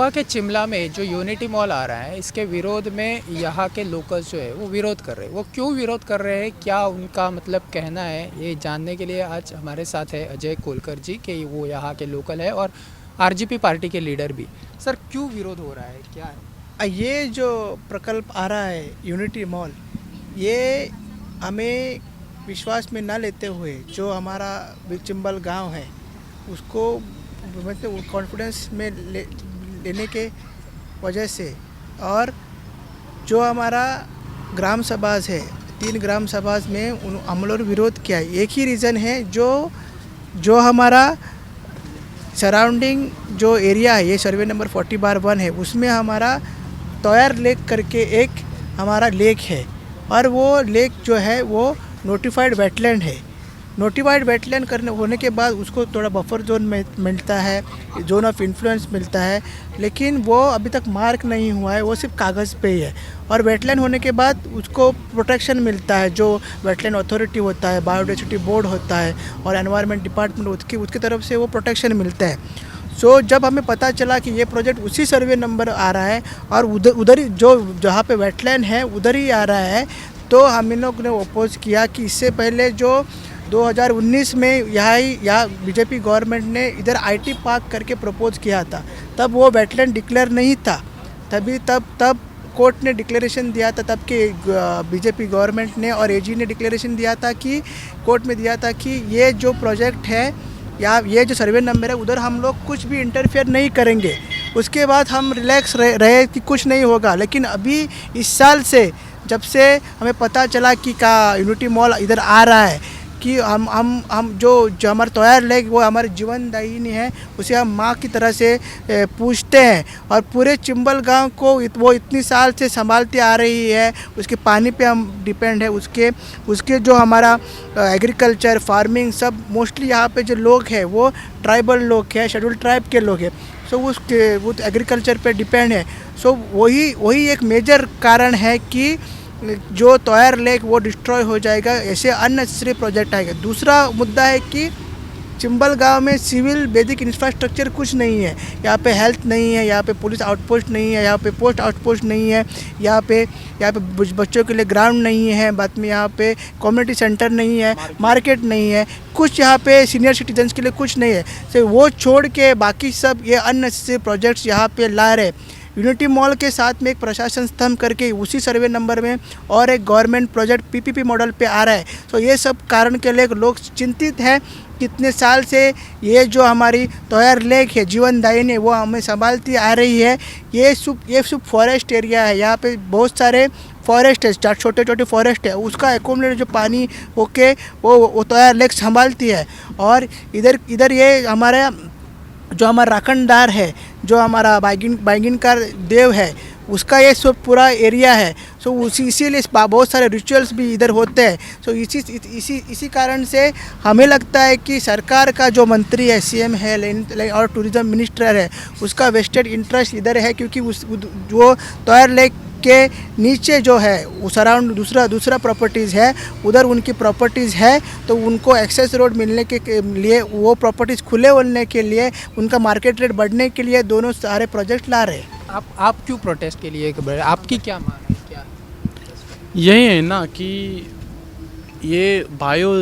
रीवा के चिमला में जो यूनिटी मॉल आ रहा है, इसके विरोध में यहाँ के लोकल्स जो है वो विरोध कर रहे हैं। वो क्यों विरोध कर रहे हैं, क्या उनका मतलब कहना है, ये जानने के लिए आज हमारे साथ है अजय कोलकर जी कि वो यहाँ के लोकल है और आरजेपी पार्टी के लीडर भी। सर, क्यों विरोध हो रहा है, क्या है? ये जो प्रकल्प आ रहा है यूनिटी मॉल, ये हमें विश्वास में ना लेते हुए जो हमारा चिंबल गांव है उसको मतलब कॉन्फिडेंस में लेने के वजह से, और जो हमारा ग्राम सभा है 3 ग्राम सभा में हम लोग विरोध किया है। एक ही रीज़न है, जो हमारा सराउंडिंग जो एरिया है, ये सर्वे नंबर 40/1 है, उसमें हमारा तोयर लेक करके एक हमारा लेक है, और वो लेक जो है वो नोटिफाइड वेटलैंड है। नोटिफाइड वेटलैंड करने होने के बाद उसको थोड़ा बफर जोन में मिलता है, जोन ऑफ इन्फ्लुएंस मिलता है, लेकिन वो अभी तक मार्क नहीं हुआ है, वो सिर्फ कागज़ पे ही है। और वेटलैंड होने के बाद उसको प्रोटेक्शन मिलता है, जो वेटलैंड अथॉरिटी होता है, बायोडाइवर्सिटी बोर्ड होता है और एनवायरनमेंट डिपार्टमेंट उसकी तरफ से वो प्रोटेक्शन मिलता है। सो जब हमें पता चला कि ये प्रोजेक्ट उसी सर्वे नंबर आ रहा है और उधर ही जो जहाँ पे वेटलैंड है उधर ही आ रहा है, तो हम इन लोग ने अपोज किया कि इससे पहले जो 2019 में यहाँ बीजेपी गवर्नमेंट ने इधर आईटी पार्क करके प्रपोज किया था, तब वो वेटलैंड डिक्लेयर नहीं था। तब कोर्ट ने डिक्लेरेशन दिया था, तब के बीजेपी गवर्नमेंट ने और एजी ने डिक्लेरेशन दिया था कि कोर्ट में दिया था कि ये जो प्रोजेक्ट है या ये जो सर्वे नंबर है उधर हम लोग कुछ भी इंटरफेयर नहीं करेंगे। उसके बाद हम रिलैक्स रहे कि कुछ नहीं होगा। लेकिन अभी इस साल से जब से हमें पता चला कि का यूनिटी मॉल इधर आ रहा है, कि हम जो हमारे तोयर लेक वो हमारे जीवनदायिनी है, उसे हम माँ की तरह से पूछते हैं, और पूरे चिंबल गांव को वो इतनी साल से संभालती आ रही है। उसके पानी पे हम डिपेंड है, उसके जो हमारा एग्रीकल्चर फार्मिंग सब मोस्टली यहाँ पे जो लोग हैं वो ट्राइबल लोग हैं, शेड्यूल ट्राइब के लोग हैं। सो वो एग्रीकल्चर पे डिपेंड है। सो वही एक मेजर कारण है कि जो तोयर लेक वो डिस्ट्रॉय हो जाएगा, ऐसे अननेसेसरी प्रोजेक्ट आएगा। दूसरा मुद्दा है कि चिंबल गांव में सिविल बेसिक इंफ्रास्ट्रक्चर कुछ नहीं है। यहाँ पे हेल्थ नहीं है, यहाँ पे पुलिस आउटपोस्ट नहीं है, यहाँ पे पोस्ट आउटपोस्ट नहीं है, यहाँ पे बच्चों के लिए ग्राउंड नहीं है, बाद में यहाँ पे कम्युनिटी सेंटर नहीं है, मार्केट नहीं है, कुछ यहाँ पे सीनियर सिटीजन्स के लिए कुछ नहीं है। तो वो छोड़ के बाकी सब ये अननेसेसरी प्रोजेक्ट्स यहाँ पे ला रहे। यूनिटी मॉल के साथ में एक प्रशासन स्तंभ करके उसी सर्वे नंबर में और एक गवर्नमेंट प्रोजेक्ट पीपीपी मॉडल पे आ रहा है। तो ये सब कारण के लिए लोग चिंतित हैं। कितने साल से ये जो हमारी तोयर लेक है जीवनदायिनी वो हमें संभालती आ रही है। ये सब फॉरेस्ट एरिया है, यहाँ पे बहुत सारे फॉरेस्ट है, छोटे छोटे फॉरेस्ट है, उसका एक्यूमुलेट जो पानी होके वो तोयर लेक संभालती है। और इधर ये हमारा राखणदार है, जो हमारा बाइगिनकार देव है, उसका ये सब पूरा एरिया है। सो इसीलिए बहुत सारे रिचुअल्स भी इधर होते हैं। सो इसी कारण से हमें लगता है कि सरकार का जो मंत्री है, सीएम है और टूरिज़्म मिनिस्टर है, उसका वेस्टेड इंटरेस्ट इधर है, क्योंकि वो तोयर लेक के नीचे जो है वो सराउंड दूसरा प्रॉपर्टीज़ है, उधर उनकी प्रॉपर्टीज़ है। तो उनको एक्सेस रोड मिलने के लिए, वो प्रॉपर्टीज़ खुले होने के लिए, उनका मार्केट रेट बढ़ने के लिए दोनों सारे प्रोजेक्ट ला रहे हैं। आप क्यों प्रोटेस्ट के लिए, आपकी क्या मांग है, क्या? यही है ना कि ये बायो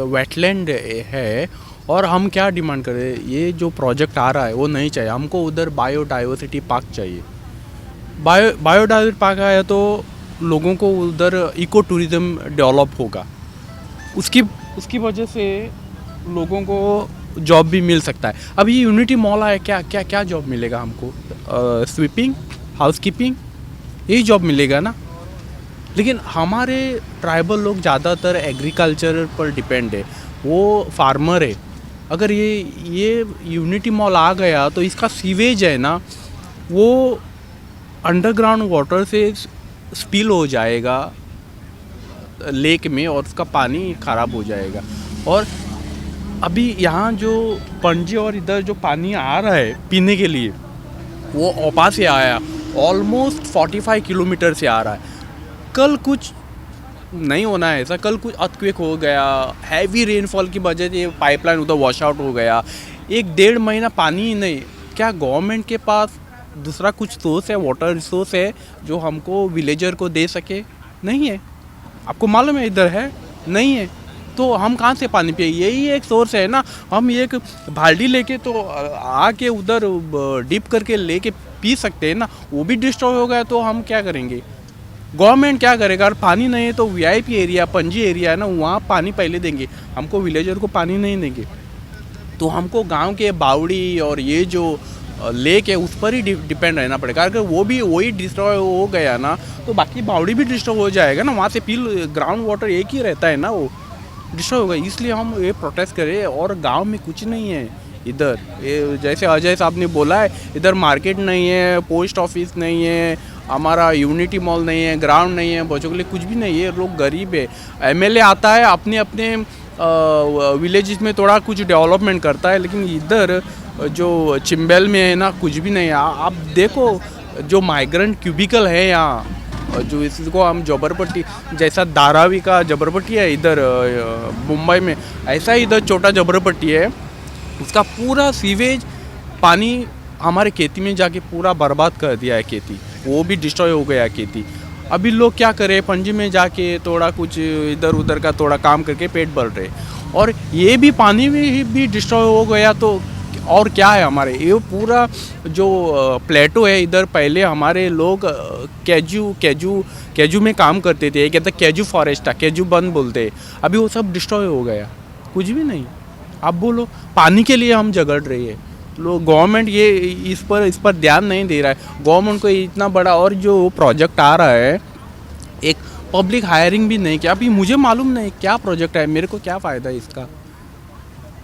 वेटलैंड है, और हम क्या डिमांड कर रहे हैं, ये जो प्रोजेक्ट आ रहा है वो नहीं चाहिए हमको। उधर बायोडाइवर्सिटी पार्क चाहिए। बायोडाइवर्सिटी पार्क आया तो लोगों को उधर इको टूरिज़्म डेवलप होगा, उसकी वजह से लोगों को जॉब भी मिल सकता है। अब ये यूनिटी मॉल आया, क्या जॉब मिलेगा हमको? स्वीपिंग, हाउसकीपिंग, यही जॉब मिलेगा ना। लेकिन हमारे ट्राइबल लोग ज़्यादातर एग्रीकल्चर पर डिपेंड है, वो फार्मर है। अगर ये यूनिटी मॉल आ गया तो इसका सीवेज है ना, वो अंडरग्राउंड वाटर से स्पिल हो जाएगा लेक में और उसका पानी ख़राब हो जाएगा। और अभी यहाँ जो पणजी और इधर जो पानी आ रहा है पीने के लिए, वो ओपा से आया, ऑलमोस्ट 45 किलोमीटर से आ रहा है। कल कुछ नहीं होना है ऐसा, कल कुछ अर्थक्वेक हो गया, हैवी रेनफॉल की वजह से पाइपलाइन उधर वॉश आउट हो गया, 1-1.5 महीना पानी ही नहीं। क्या गवर्नमेंट के पास दूसरा कुछ सोर्स है, वाटर रिसोर्स है जो हमको विलेजर को दे सके? नहीं है। आपको मालूम है इधर है नहीं है, तो हम कहाँ से पानी पिए? यही एक सोर्स है ना। हम एक बाल्टी लेके तो आके उधर डिप करके लेके पी सकते हैं ना, वो भी डिस्ट्रॉय हो गया तो हम क्या करेंगे? गवर्नमेंट क्या करेगा? अगर पानी नहीं है तो वीआईपी एरिया, पंजी एरिया है ना, वहाँ पानी पहले देंगे हमको, विलेजर को पानी नहीं देंगे। तो हमको गांव के बावड़ी और ये जो लेक है उस पर ही डिपेंड रहना पड़ेगा। अगर वो भी वही डिस्ट्रॉय हो गया ना तो बाकी बावड़ी भी डिस्ट्रॉय हो जाएगा ना, वहाँ से ग्राउंड वाटर एक ही रहता है ना, वो डिस्ट्रॉय होगा। इसलिए हम ये प्रोटेस्ट करें। और गांव में कुछ नहीं है इधर, ये जैसे अजय साहब ने बोला है, इधर मार्केट नहीं है, पोस्ट ऑफिस नहीं है, हमारा यूनिटी मॉल नहीं है, ग्राउंड नहीं है, बच्चों के लिए कुछ भी नहीं है। लोग गरीब है। एमएलए आता है अपने अपने विलेजेस में थोड़ा कुछ डेवलपमेंट करता है, लेकिन इधर जो चिंबेल में है ना कुछ भी नहीं है। आप देखो जो माइग्रेंट क्यूबिकल है यहाँ, जो इसको हम जबरपट्टी जैसा धारावी का जबरपट्टी है इधर मुंबई में, ऐसा ही इधर छोटा जबरपट्टी है। उसका पूरा सीवेज पानी हमारे खेती में जाके पूरा बर्बाद कर दिया है, खेती वो भी डिस्ट्रॉय हो गया खेती। अभी लोग क्या करें, पंजी में जाके थोड़ा कुछ इधर उधर का थोड़ा काम करके पेट भर रहे, और ये भी पानी भी डिस्ट्रॉय हो गया तो और क्या है हमारे? ये पूरा जो प्लेटो है इधर, पहले हमारे लोग कैजू में काम करते थे, कहते कैजू फॉरेस्ट था, कैजू वन बोलते, अभी वो सब डिस्ट्रॉय हो गया, कुछ भी नहीं। आप बोलो पानी के लिए हम झगड़ रहे हैं, लोग गवर्नमेंट ये इस पर ध्यान नहीं दे रहा है। गवर्नमेंट को इतना बड़ा और जो प्रोजेक्ट आ रहा है, एक पब्लिक हायरिंग भी नहीं किया। अभी मुझे मालूम नहीं क्या प्रोजेक्ट है, मेरे को क्या फ़ायदा है इसका?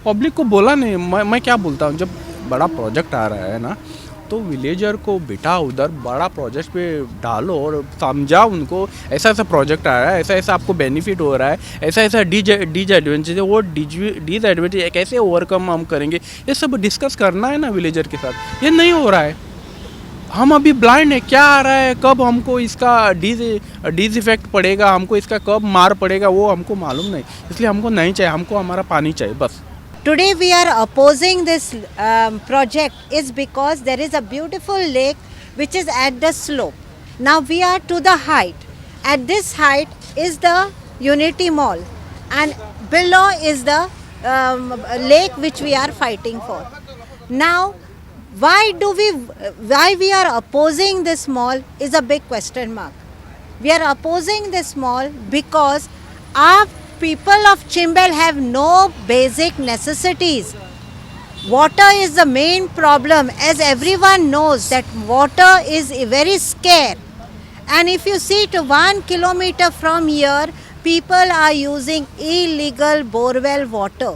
पब्लिक को बोला नहीं, मैं क्या बोलता हूँ, जब बड़ा प्रोजेक्ट आ रहा है ना तो विलेजर को बिठा उधर बड़ा प्रोजेक्ट पे डालो और समझा उनको, ऐसा ऐसा प्रोजेक्ट आ रहा है, ऐसा ऐसा आपको बेनिफिट हो रहा है, ऐसा ऐसा डिसएडवांटेज है, वो डिसएडवांटेज कैसे ओवरकम हम करेंगे, ये सब डिस्कस करना है ना विलेजर के साथ। ये नहीं हो रहा है। हम अभी ब्लाइंड है, क्या आ रहा है, कब हमको इसका डिस इफेक्ट पड़ेगा, हमको इसका कब मार पड़ेगा, वो हमको मालूम नहीं। इसलिए हमको नहीं चाहिए, हमको हमारा पानी चाहिए बस। Today we are opposing this project is because there is a beautiful lake which is at the slope. Now we are to the height. At this height is the Unity Mall, and below is the lake which we are fighting for. Now why we are opposing this mall is a big question mark. We are opposing this mall because our people of Chimbel have no basic necessities. Water is the main problem, as everyone knows that water is very scarce. And if you see to 1 kilometer from here, people are using illegal borewell water.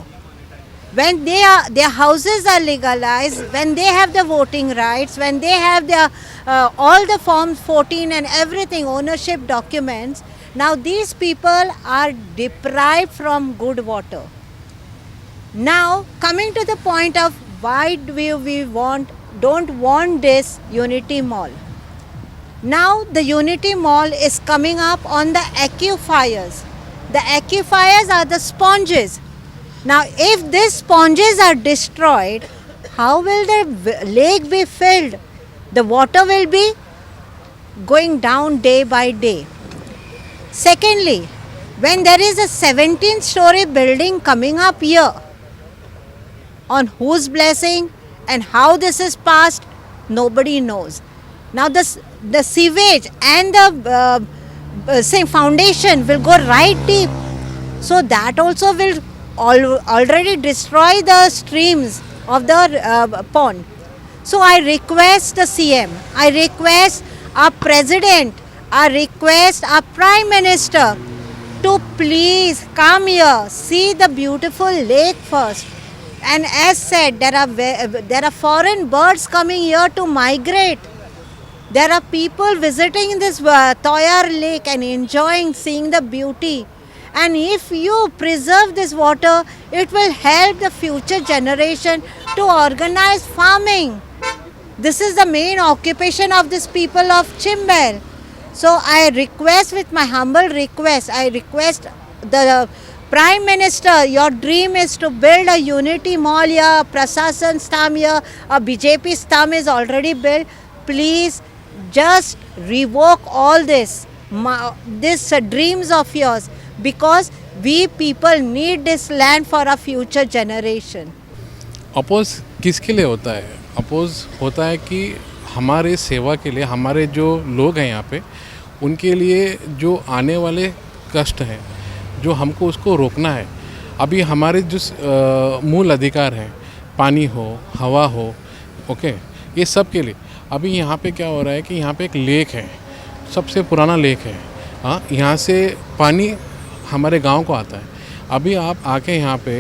When their houses are legalized, when they have the voting rights, when they have their all the forms 14 and everything, ownership documents, now these people are deprived from good water. Now coming to the point of why do we don't want this Unity Mall. Now the Unity Mall is coming up on the aquifers. The aquifers are the sponges. Now if these sponges are destroyed, how will the lake be filled? The water will be going down day by day. Secondly, when there is a 17-story building coming up here, on whose blessing and how this is passed, nobody knows. Now the sewage and the say foundation will go right deep, so that also will already destroy the streams of the pond. So I request the CM, I request our President, I request our Prime Minister to please come here, see the beautiful lake first. And as said, there are foreign birds coming here to migrate. There are people visiting this Toyar lake and enjoying seeing the beauty. And if you preserve this water, it will help the future generation to organize farming. This is the main occupation of these people of Chimbel. So I request, with my humble request, I request the Prime Minister, your dream is to build a Unity Mall here, Prasasan's thumb here, a BJP's thumb is already built. please just revoke all this dreams of yours, because we people need this land for our future generation. Oppose किसके लिए होता है? Oppose होता है कि हमारे सेवा के लिए, हमारे जो लोग हैं यहाँ पे, उनके लिए जो आने वाले कष्ट हैं, जो हमको उसको रोकना है। अभी हमारे जो मूल अधिकार हैं, पानी हो, हवा हो, ओके, ये सब के लिए अभी यहाँ पे क्या हो रहा है कि यहाँ पे एक लेक है, सबसे पुराना लेक है। हाँ, यहाँ से पानी हमारे गांव को आता है। अभी आप आके यहाँ पे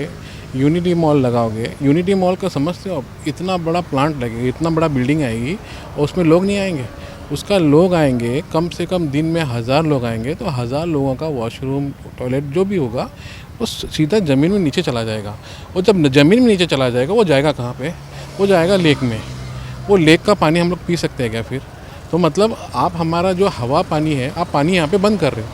यूनिटी मॉल लगाओगे, यूनिटी मॉल का समझते हो, इतना बड़ा प्लांट लगेगा, इतना बड़ा बिल्डिंग आएगी और उसमें लोग नहीं आएंगे। उसका लोग आएंगे कम से कम दिन में 1000 लोग आएंगे, तो 1000 लोगों का वॉशरूम, टॉयलेट जो भी होगा वो सीधा ज़मीन में नीचे चला जाएगा। और जब ज़मीन में नीचे चला जाएगा वो जाएगा कहाँ पे? वो जाएगा लेक में। वो लेक का पानी हम लोग पी सकते हैं क्या फिर? तो मतलब आप हमारा जो हवा पानी है, आप पानी यहाँ पे बंद कर रहे हो,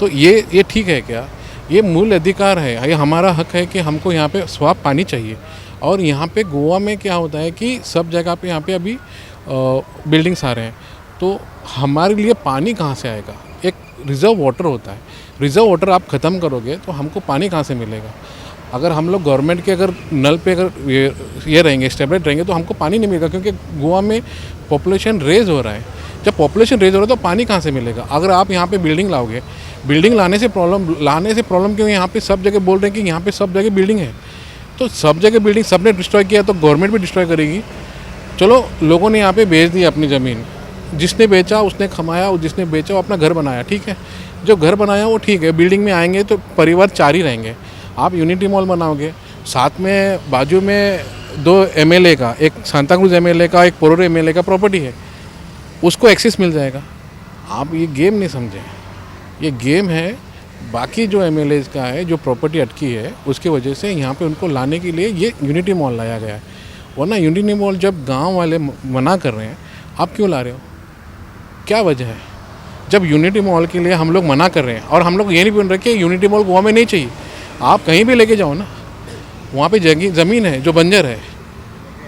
तो ये ठीक है क्या? ये मूल अधिकार है, ये हमारा हक है कि हमको यहाँ पे साफ पानी चाहिए। और यहाँ पे गोवा में क्या होता है कि सब जगह पे यहाँ पे अभी बिल्डिंग्स आ रहे हैं, तो हमारे लिए पानी कहाँ से आएगा? एक रिज़र्व वाटर होता है, रिज़र्व वाटर आप ख़त्म करोगे तो हमको पानी कहाँ से मिलेगा? अगर हम लोग गवर्नमेंट के अगर नल पे अगर ये रहेंगे, स्टेबलाइज रहेंगे, तो हमको पानी नहीं मिलेगा, क्योंकि गोवा में पॉपुलेशन रेज हो रहा है। जब पॉपुलेशन रेज हो रहा है तो पानी कहाँ से मिलेगा? अगर आप यहाँ पे बिल्डिंग लाओगे, बिल्डिंग लाने से प्रॉब्लम क्यों? यहाँ पे सब जगह बोल रहे हैं कि यहाँ पे सब जगह बिल्डिंग है, तो सब जगह बिल्डिंग सबने डिस्ट्रॉय किया तो गवर्नमेंट भी डिस्ट्रॉय करेगी। चलो, लोगों ने यहाँ पे बेच दी अपनी ज़मीन, जिसने बेचा उसने कमाया, और जिसने बेचा वो अपना घर बनाया, ठीक है। जो घर बनाया वो ठीक है, बिल्डिंग में आएंगे तो परिवार 4 ही रहेंगे। आप यूनिटी मॉल बनाओगे, साथ में बाजू में 2 MLA का, एक सांताक्रूज MLA का, एक पोरोर MLA का प्रॉपर्टी है, उसको एक्सेस मिल जाएगा। आप ये गेम नहीं समझे, ये गेम है। बाकी जो MLAs का है, जो प्रॉपर्टी अटकी है, उसकी वजह से यहाँ पे उनको लाने के लिए ये यूनिटी मॉल लाया गया है। वरना यूनिटी मॉल जब गांव वाले मना कर रहे हैं, आप क्यों ला रहे हो? क्या वजह है? जब यूनिटी मॉल के लिए हम लोग मना कर रहे हैं, और हम लोग ये नहीं बोल रहे कि यूनिटी मॉल गोवा में नहीं चाहिए, आप कहीं भी लेके जाओ ना, वहाँ पे ज़मीन है जो बंजर है,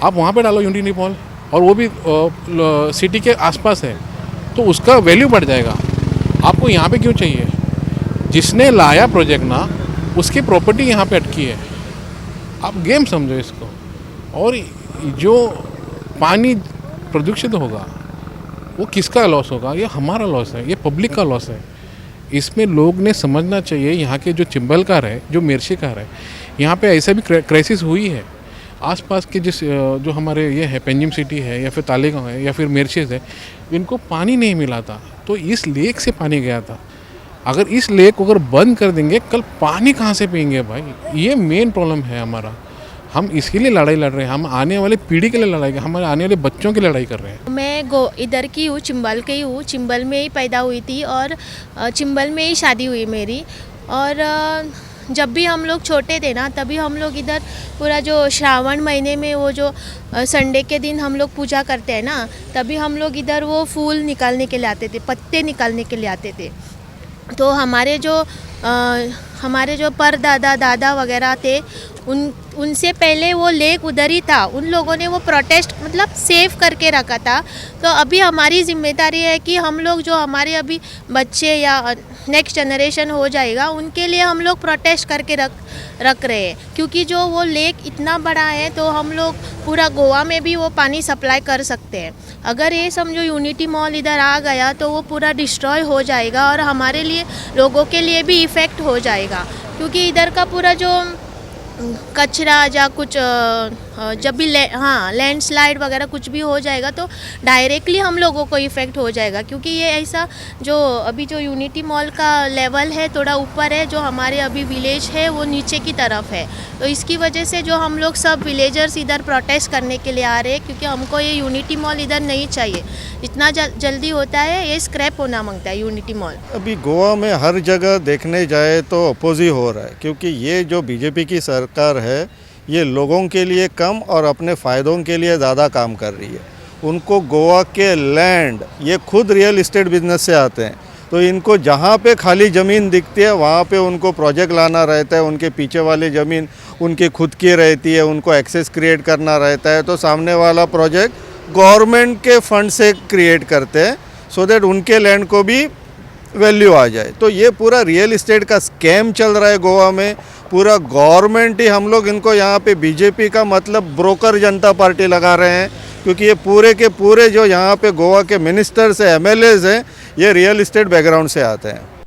आप वहाँ पे डालो यूनिटी मॉल, और वो भी सिटी के आसपास है, तो उसका वैल्यू बढ़ जाएगा। आपको यहाँ पे क्यों चाहिए? जिसने लाया प्रोजेक्ट ना, उसकी प्रॉपर्टी यहाँ पे अटकी है। आप गेम समझो इसको। और जो पानी प्रदूषित होगा वो किसका लॉस होगा? ये हमारा लॉस है, ये पब्लिक का लॉस है। इसमें लोग ने समझना चाहिए। यहाँ के जो चिंबलकार है, जो मेर्शीकार है, यहाँ पे ऐसा भी क्राइसिस हुई है। आसपास के जो हमारे ये है, पेंजिम सिटी है या फिर तालेगांव है या फिर मेर्शीज है, इनको पानी नहीं मिला था, तो इस लेक से पानी गया था। अगर इस लेक को अगर बंद कर देंगे, कल पानी कहाँ से पिएंगे भाई? ये मेन प्रॉब्लम है हमारा। हम इसके लिए लड़ाई लड़ रहे हैं, हम आने वाले पीढ़ी के लिए लड़ाई, हमारे आने वाले बच्चों की लड़ाई कर रहे हैं। मैं इधर की हूँ, चिंबल की हूँ, चिंबल में ही पैदा हुई थी और चिंबल में ही शादी हुई मेरी। और जब भी हम लोग छोटे थे ना, तभी हम लोग इधर पूरा जो श्रावण महीने में वो जो संडे के दिन हम लोग पूजा करते हैं ना, तभी हम लोग इधर वो फूल निकालने के लिए आते थे, पत्ते निकालने के लिए आते थे। तो हमारे जो परदादा दादा वगैरह थे, उनसे पहले वो लेक उधर ही था। उन लोगों ने वो प्रोटेस्ट मतलब सेव करके रखा था। तो अभी हमारी जिम्मेदारी है कि हम लोग जो हमारे अभी बच्चे या नेक्स्ट जनरेशन हो जाएगा, उनके लिए हम लोग प्रोटेस्ट करके रख रहे हैं। क्योंकि जो वो लेक इतना बड़ा है, तो हम लोग पूरा गोवा में भी वो पानी सप्लाई कर सकते हैं। अगर ये समझो यूनिटी मॉल इधर आ गया तो वो पूरा डिस्ट्रॉय हो जाएगा और हमारे लिए, लोगों के लिए भी इफ़ेक्ट हो जाएगा। क्योंकि इधर का पूरा जो कचरा या कुछ जब भी लैंडस्लाइड वगैरह कुछ भी हो जाएगा तो डायरेक्टली हम लोगों को इफ़ेक्ट हो जाएगा। क्योंकि ये ऐसा जो अभी जो यूनिटी मॉल का लेवल है थोड़ा ऊपर है, जो हमारे अभी विलेज है वो नीचे की तरफ है। तो इसकी वजह से जो हम लोग सब विलेजर्स इधर प्रोटेस्ट करने के लिए आ रहे हैं, क्योंकि हमको ये यूनिटी मॉल इधर नहीं चाहिए। जितना जल्दी होता है ये स्क्रैप होना मांगता है यूनिटी मॉल। अभी गोवा में हर जगह देखने जाए तो अपोज ही हो रहा है, क्योंकि ये जो बीजेपी की सरकार है, ये लोगों के लिए कम और अपने फ़ायदों के लिए ज़्यादा काम कर रही है। उनको गोवा के लैंड, ये खुद रियल इस्टेट बिजनेस से आते हैं, तो इनको जहाँ पे खाली ज़मीन दिखती है वहाँ पे उनको प्रोजेक्ट लाना रहता है। उनके पीछे वाली ज़मीन उनकी खुद की रहती है, उनको एक्सेस क्रिएट करना रहता है। तो सामने वाला प्रोजेक्ट गवर्नमेंट के फंड से क्रिएट करते हैं सो दैट उनके लैंड को भी वैल्यू आ जाए। तो ये पूरा रियल इस्टेट का स्कैम चल रहा है गोवा में। पूरा गवर्नमेंट ही, हम लोग इनको यहाँ पे बीजेपी का मतलब ब्रोकर जनता पार्टी लगा रहे हैं, क्योंकि ये पूरे के पूरे जो यहाँ पे गोवा के मिनिस्टर्स हैं, एमएलएज हैं, ये रियल इस्टेट बैकग्राउंड से आते हैं।